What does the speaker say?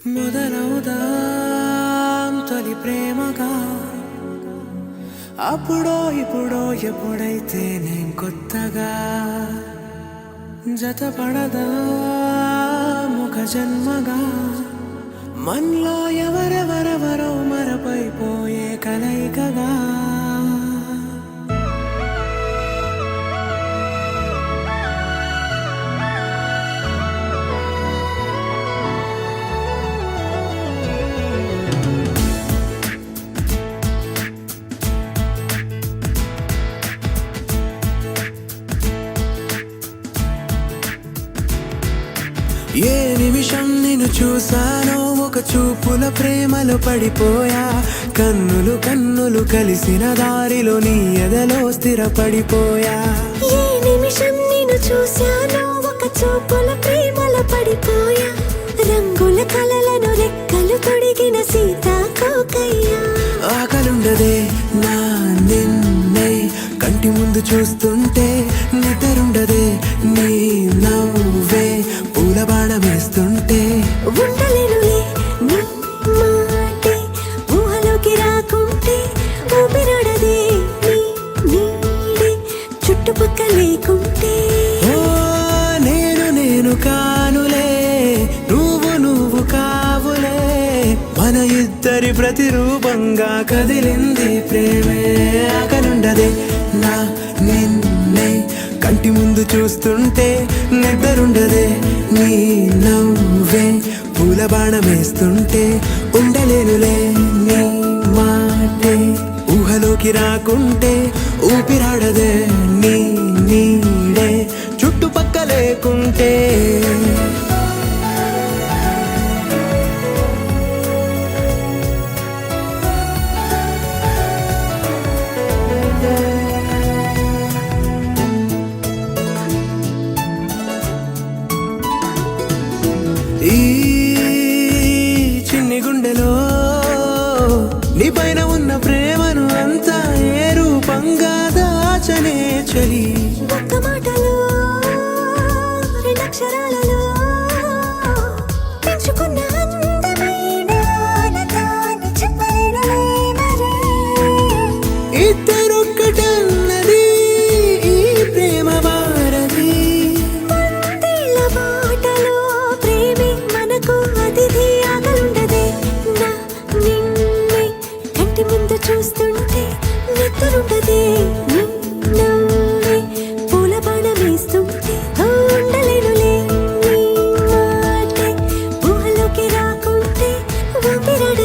మొదలవుదాం తొలి ప్రేమగా అప్పుడో ఇప్పుడో ఎప్పుడైతే నేను కొత్తగా జతపడదా ముఖ జన్మగా మనలో ఎవరెవరెవరో మరపైపోయే కలయికగా ఏ నిమిషం నిన్ను చూసానో ఒక చూపుల ప్రేమలో పడిపోయా కన్నులు కన్నులు కలిసిన దారిలో నీ ఎదలో స్థిరపడిపోయా ఏ నిమిషం నిన్ను చూసానో ఒక చూపుల ప్రేమలో పడిపోయా రంగుల కలలను రెక్కలు తొడిగిన సీతాకోకయ్యా ఆకలుండదే నా నిన్నే కంటి ముందు చూస్తుంటే నిద్రుండదే నీ నవ్వే పూల బాణం వేస్తుంటే ఉండలేనులే నీ మాటే ఊహలోకి రాకుంటే ఊపిరాడదే నీ నీడే చుట్టుపక్క లేకుంటే ఓ నేను కానులే నువ్వు కావులే మన ఇద్దరి ప్రతిరూపంగా కదిలింది ప్రేమే ఆకలుండదే నా నిన్నే కంటి ముందు చూస్తుంటే నిద్రుండదే నీ నవ్వే పూల బాణం వేస్తుంటే ఉండలేనులే నీ మాటే ఊహలోకి రాకుంటే ఊపిరాడదే నీ నీడే చుట్టుపక్క లేకుంటే ఈ చిన్ని గుండెలో నీ పైన ఉన్న ప్రేమను అంతా ఏ రూపంగా దాచనే చలి ఒక్క మాటలో రెండక్షరాలలో పెంచుకున్న అందమైన ఆనందాన్ని చెప్పలేనులే మరి ఇద్దరొక్కటన్నది ఈ ప్రేమ వారది వందేళ్ల బాటలో ప్రేమే మనకు అతిథి ఆగలుండదే నా నిన్నే కంటి ముందు చూస్తుంటే నిద్రుండదే నీ నవ్వే పూల బాణం వేస్తుంటే ఉండలేనులే నీ మాటే ఊహలోకి రాకుంటే ఊపిరాడదే